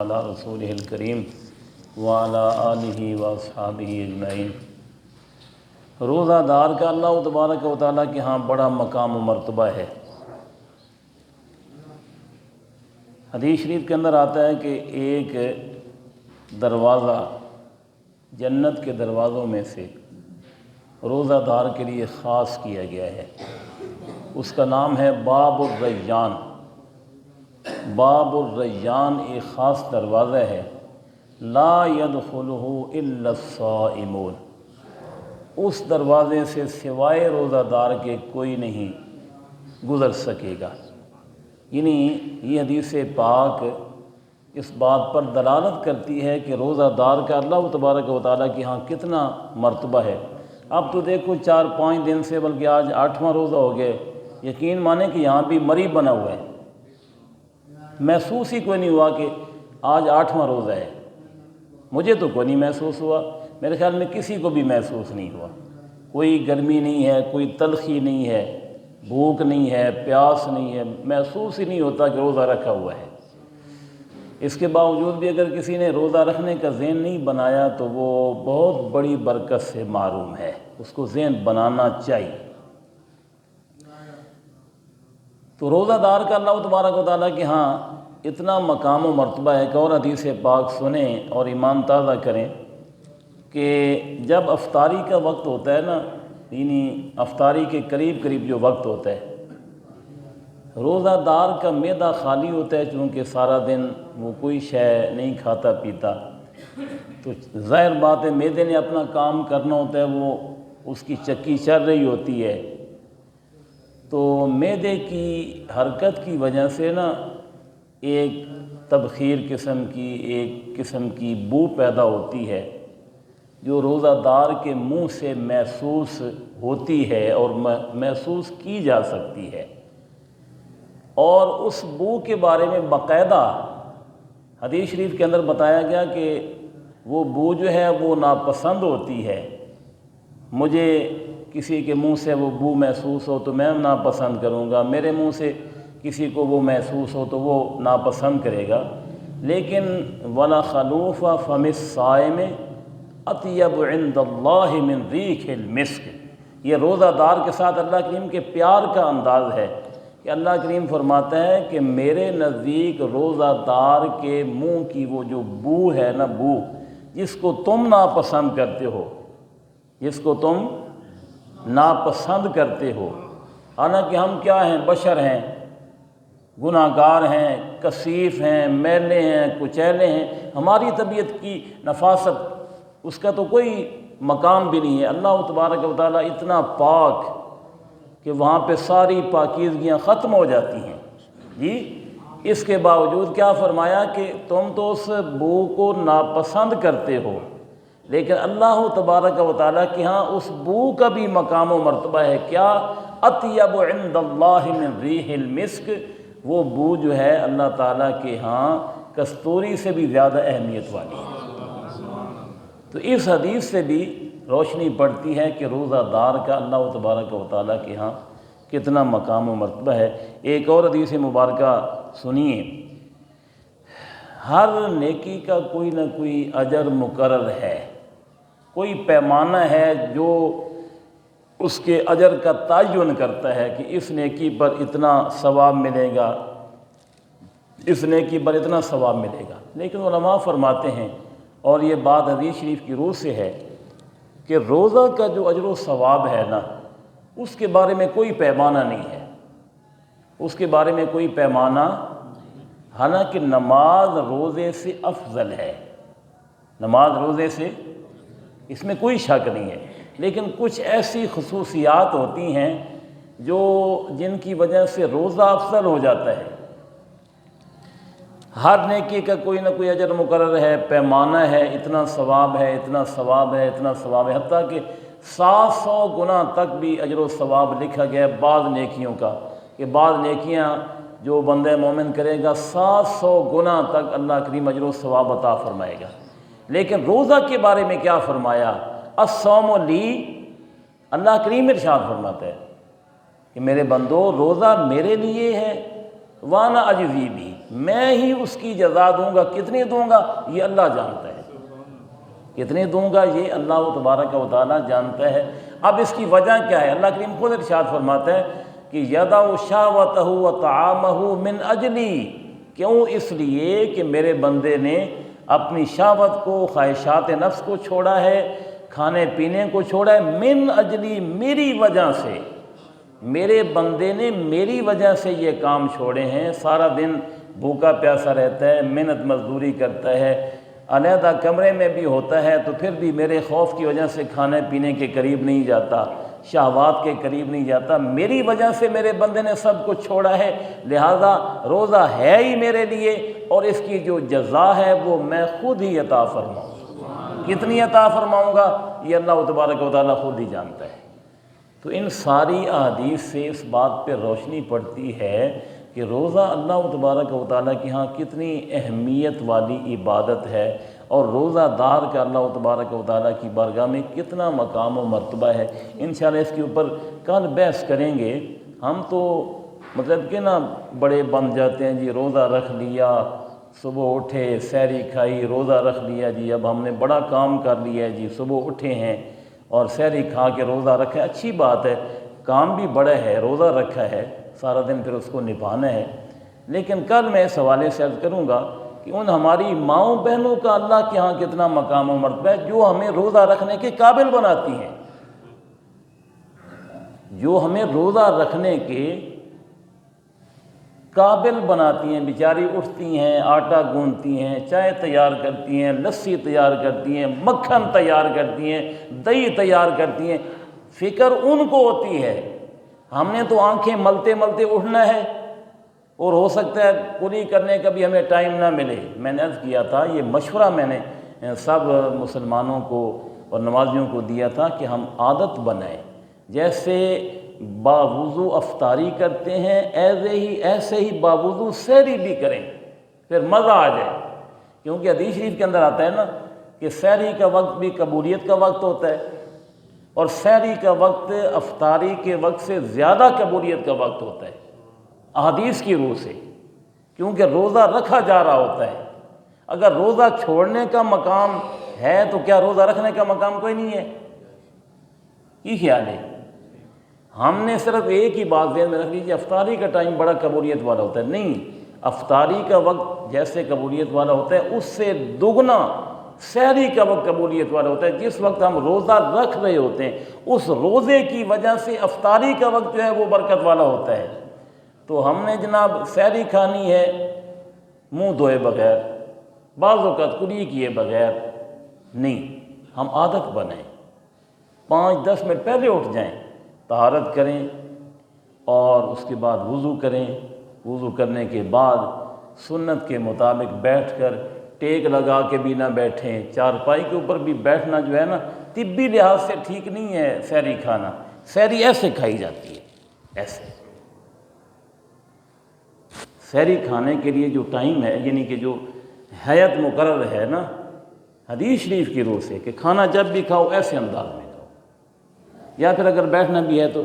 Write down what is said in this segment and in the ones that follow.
علی رسولہ الکریم وعلی آلہ واصحابہ اجمعین۔ روزہ دار کا اللہ تبارک و تعالیٰ کے ہاں بڑا مقام و مرتبہ ہے۔ حدیث شریف کے اندر آتا ہے کہ ایک دروازہ جنت کے دروازوں میں سے روزہ دار کے لیے خاص کیا گیا ہے، اس کا نام ہے باب الریان۔ باب الریان ایک خاص دروازہ ہے، لا يدخلہ الا الصائمون، اس دروازے سے سوائے روزہ دار کے کوئی نہیں گزر سکے گا۔ یعنی یہ حدیث پاک اس بات پر دلالت کرتی ہے کہ روزہ دار کا اللہ تبارک و تعالیٰ کے ہاں کتنا مرتبہ ہے۔ اب تو دیکھو 4-5 دن سے بلکہ آج 8واں روزہ ہو گئے، یقین مانیں کہ یہاں بھی مری بنا ہوا ہے، محسوس ہی کوئی نہیں ہوا کہ آج 8واں روزہ ہے۔ مجھے تو کوئی نہیں محسوس ہوا، میرے خیال میں کسی کو بھی محسوس نہیں ہوا۔ کوئی گرمی نہیں ہے، کوئی تلخی نہیں ہے، بھوک نہیں ہے، پیاس نہیں ہے، محسوس ہی نہیں ہوتا کہ روزہ رکھا ہوا ہے۔ اس کے باوجود بھی اگر کسی نے روزہ رکھنے کا ذہن نہیں بنایا تو وہ بہت بڑی برکت سے محروم ہے، اس کو ذہن بنانا چاہیے۔ تو روزہ دار کا اللہ تبارک و تعالیٰ کے ہاں اتنا مقام و مرتبہ ہے کہ اور حدیث پاک سنیں اور ایمان تازہ کریں کہ جب افطاری کا وقت ہوتا ہے نا، یعنی افطاری کے قریب جو وقت ہوتا ہے، روزہ دار کا معدہ خالی ہوتا ہے، چونکہ سارا دن وہ کوئی شے نہیں کھاتا پیتا، تو ظاہر بات ہے معدے نے اپنا کام کرنا ہوتا ہے، وہ اس کی چکی چل رہی ہوتی ہے، تو معدے کی حرکت کی وجہ سے نا ایک تبخیر قسم کی، ایک قسم کی بو پیدا ہوتی ہے جو روزہ دار کے منہ سے محسوس ہوتی ہے اور محسوس کی جا سکتی ہے، اور اس بو کے بارے میں باقاعدہ حدیث شریف کے اندر بتایا گیا کہ وہ بو جو ہے وہ ناپسند ہوتی ہے۔ مجھے کسی کے منہ سے وہ بو محسوس ہو تو میں ناپسند کروں گا، میرے منہ سے کسی کو وہ محسوس ہو تو وہ ناپسند کرے گا، لیکن وَلَا خَلُوفَ فَمِ الصَّائِمِ أَطْيَبُ عِندَ اللَّهِ مِنْ رِيحِ الْمِسْكِ۔ یہ روزہ دار کے ساتھ اللہ کریم کے پیار کا انداز ہے کہ اللہ کریم فرماتا ہے کہ میرے نزدیک روزہ دار کے منہ کی وہ جو بو ہے نا، بو جس کو تم ناپسند کرتے ہو، جس کو تم ناپسند کرتے ہو، حالانکہ ہم کیا ہیں؟ بشر ہیں، گناہ گار ہیں، کثیف ہیں، میلے ہیں، کچیلے ہیں، ہماری طبیعت کی نفاست اس کا تو کوئی مقام بھی نہیں ہے۔ اللہ تبارک و تعالیٰ اتنا پاک کہ وہاں پہ ساری پاکیزگیاں ختم ہو جاتی ہیں جی، اس کے باوجود کیا فرمایا کہ تم تو اس بو کو ناپسند کرتے ہو، لیکن اللہ تبارک و تعالیٰ کے ہاں اس بو کا بھی مقام و مرتبہ ہے، کیا؟ اطیب عند اللہ من ریح المسک، وہ بو جو ہے اللہ تعالیٰ کے ہاں کستوری سے بھی زیادہ اہمیت والی ہے۔ تو اس حدیث سے بھی روشنی پڑتی ہے کہ روزہ دار کا اللہ تبارک و تعالیٰ کے ہاں کتنا مقام و مرتبہ ہے۔ ایک اور حدیث مبارکہ سنیے، ہر نیکی کا کوئی نہ کوئی اجر مقرر ہے، کوئی پیمانہ ہے جو اس کے اجر کا تعین کرتا ہے کہ اس نیکی پر اتنا ثواب ملے گا، اس نیکی پر اتنا ثواب ملے گا، لیکن علماء فرماتے ہیں، اور یہ بات حدیث شریف کی روح سے ہے، کہ روزہ کا جو اجر و ثواب ہے نا، اس کے بارے میں کوئی پیمانہ نہیں ہے، اس کے بارے میں کوئی پیمانہ، حالانکہ نماز روزے سے افضل ہے، نماز روزے سے، اس میں کوئی شک نہیں ہے، لیکن کچھ ایسی خصوصیات ہوتی ہیں جن کی وجہ سے روزہ افضل ہو جاتا ہے۔ ہر نیکی کا کوئی نہ کوئی اجر مقرر ہے، پیمانہ ہے، اتنا ثواب ہے، اتنا ثواب ہے، اتنا ثواب ہے، حتیٰ کہ 700 گنا تک بھی اجر و ثواب لکھا گیا ہے بعض نیکیوں کا، کہ بعض نیکیاں جو بندہ مومن کرے گا 700 گنا تک اللہ کریم اجر و ثواب عطا فرمائے گا۔ لیکن روزہ کے بارے میں کیا فرمایا؟ الصوم لی، اللہ کریم ارشاد فرماتا ہے کہ میرے بندو روزہ میرے لیے ہے، وانا اجزی بھی، میں ہی اس کی جزا دوں گا۔ کتنی دوں گا یہ اللہ جانتا ہے، کتنی دوں گا یہ اللہ تبارک و تعالیٰ جانتا ہے۔ اب اس کی وجہ کیا ہے؟ اللہ کریم خود ارشاد فرماتا ہے کہ یدع شہوتہ وطعامہ من اجلی، کیوں؟ اس لیے کہ میرے بندے نے اپنی شہوت کو، خواہشات نفس کو چھوڑا ہے، کھانے پینے کو چھوڑا ہے، من اجلی، میری وجہ سے۔ میرے بندے نے میری وجہ سے یہ کام چھوڑے ہیں۔ سارا دن بھوکا پیاسا رہتا ہے، محنت مزدوری کرتا ہے، علیحدہ کمرے میں بھی ہوتا ہے تو پھر بھی میرے خوف کی وجہ سے کھانے پینے کے قریب نہیں جاتا، شہوات کے قریب نہیں جاتا۔ میری وجہ سے میرے بندے نے سب کچھ چھوڑا ہے، لہذا روزہ ہے ہی میرے لیے، اور اس کی جو جزا ہے وہ میں خود ہی عطا فرماؤں گا۔ کتنی عطا فرماؤں گا یہ اللہ تبارک و تعالیٰ خود ہی جانتا ہے۔ تو ان ساری احادیث سے اس بات پہ روشنی پڑتی ہے کہ روزہ اللہ تبارک و تعالیٰ کے ہاں کتنی اہمیت والی عبادت ہے، اور روزہ دار کا اللہ تبارک و تعالیٰ کی بارگاہ میں کتنا مقام و مرتبہ ہے۔ انشاءاللہ اس کے اوپر کل بحث کریں گے۔ ہم تو مطلب کہ نا بڑے بن جاتے ہیں جی، روزہ رکھ لیا، صبح اٹھے سحری کھائی، روزہ رکھ لیا جی، اب ہم نے بڑا کام کر لیا ہے جی، صبح اٹھے ہیں اور سحری کھا کے روزہ رکھا ہے۔ اچھی بات ہے، کام بھی بڑا ہے، روزہ رکھا ہے، سارا دن پھر اس کو نبھانا ہے۔ لیکن کل میں اس حوالے سے عرض کروں گا کہ ان ہماری ماؤں بہنوں کا اللہ کے ہاں کتنا مقام و مرتبہ ہے جو ہمیں روزہ رکھنے کے قابل بناتی ہیں، جو ہمیں روزہ رکھنے کے قابل بناتی ہیں۔ بیچاری اٹھتی ہیں، آٹا گوندتی ہیں، چائے تیار کرتی ہیں، لسی تیار کرتی ہیں، مکھن تیار کرتی ہیں، دہی تیار کرتی ہیں، فکر ان کو ہوتی ہے۔ ہم نے تو آنکھیں ملتے ملتے اٹھنا ہے، اور ہو سکتا ہے پوری کرنے کا بھی ہمیں ٹائم نہ ملے۔ میں نے عرض کیا تھا، یہ مشورہ میں نے سب مسلمانوں کو اور نمازیوں کو دیا تھا کہ ہم عادت بنائیں، جیسے باوضو افطاری کرتے ہیں ایسے ہی باوضو سحری بھی کریں، پھر مزہ آ جائے۔ کیونکہ حدیث شریف کے اندر آتا ہے نا کہ سحری کا وقت بھی قبولیت کا وقت ہوتا ہے، اور سحری کا وقت افطاری کے وقت سے زیادہ قبولیت کا وقت ہوتا ہے احادیث کی روح سے، کیونکہ روزہ رکھا جا رہا ہوتا ہے۔ اگر روزہ چھوڑنے کا مقام ہے تو کیا روزہ رکھنے کا مقام کوئی نہیں ہے؟ یہ خیال ہے؟ ہم نے صرف ایک ہی بات ذہن میں رکھ لیجیے، افطاری کا ٹائم بڑا قبولیت والا ہوتا ہے۔ نہیں، افطاری کا وقت جیسے قبولیت والا ہوتا ہے اس سے دگنا سحری کا وقت قبولیت والا ہوتا ہے۔ جس وقت ہم روزہ رکھ رہے ہوتے ہیں اس روزے کی وجہ سے افطاری کا وقت جو ہے وہ برکت والا ہوتا ہے۔ تو ہم نے جناب سحری کھانی ہے منہ دھوئے بغیر، بعض اوقات کلی کیے بغیر نہیں، ہم عادت بنائیں، 5-10 منٹ پہلے اٹھ جائیں، طہارت کریں اور اس کے بعد وضو کریں۔ وضو کرنے کے بعد سنت کے مطابق بیٹھ کر، ٹیک لگا کے بھی نہ بیٹھیں، چارپائی کے اوپر بھی بیٹھنا جو ہے نا طبی لحاظ سے ٹھیک نہیں ہے۔ سحری کھانا، سحری ایسے کھائی جاتی ہے، ایسے۔ سحری کھانے کے لیے جو ٹائم ہے، یعنی کہ جو حیت مقرر ہے نا حدیث شریف کی روح سے، کہ کھانا جب بھی کھاؤ ایسے انداز میں کھاؤ، یا پھر اگر بیٹھنا بھی ہے تو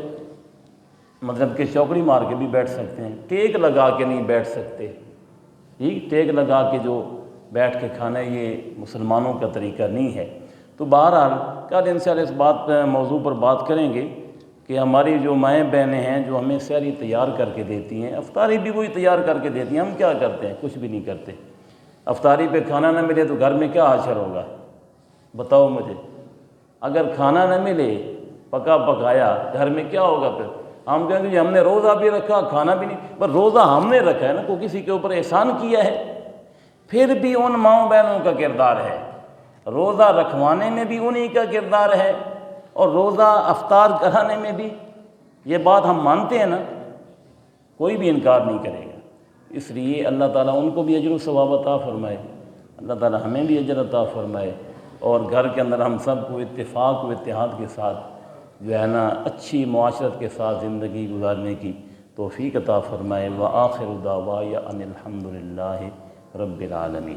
مطلب کہ چوکڑی مار کے بھی بیٹھ سکتے ہیں، ٹیک لگا کے نہیں بیٹھ سکتے۔ ٹھیک، ٹیک لگا کے جو بیٹھ کے کھانا ہے یہ مسلمانوں کا طریقہ نہیں ہے۔ تو بہرحال کل انشاءاللہ اس بات پہ موضوع پر بات کریں گے کہ ہماری جو مائیں بہنیں ہیں جو ہمیں سحری تیار کر کے دیتی ہیں، افطاری بھی وہی تیار کر کے دیتی ہیں، ہم کیا کرتے ہیں؟ کچھ بھی نہیں کرتے۔ افطاری پہ کھانا نہ ملے تو گھر میں کیا حشر ہوگا؟ بتاؤ مجھے۔ اگر کھانا نہ ملے پکا پکایا، گھر میں کیا ہوگا پھر؟ ہم کہیں گے جی ہم نے روزہ بھی رکھا، کھانا بھی نہیں، پر روزہ ہم نے رکھا ہے نا، کوئی کسی کے اوپر احسان کیا ہے؟ پھر بھی ان ماؤں بہنوں کا کردار ہے، روزہ رکھوانے میں بھی انہی کا کردار ہے، اور روزہ افطار کرانے میں بھی۔ یہ بات ہم مانتے ہیں نا، کوئی بھی انکار نہیں کرے گا۔ اس لیے اللہ تعالیٰ ان کو بھی اجر و ثواب عطا فرمائے، اللہ تعالیٰ ہمیں بھی اجر عطا فرمائے، اور گھر کے اندر ہم سب کو اتفاق و اتحاد کے ساتھ جو ہے نا اچھی معاشرت کے ساتھ زندگی گزارنے کی توفیق عطا فرمائے۔ وآخر دعوایا ان الحمد للہ رب العالمین۔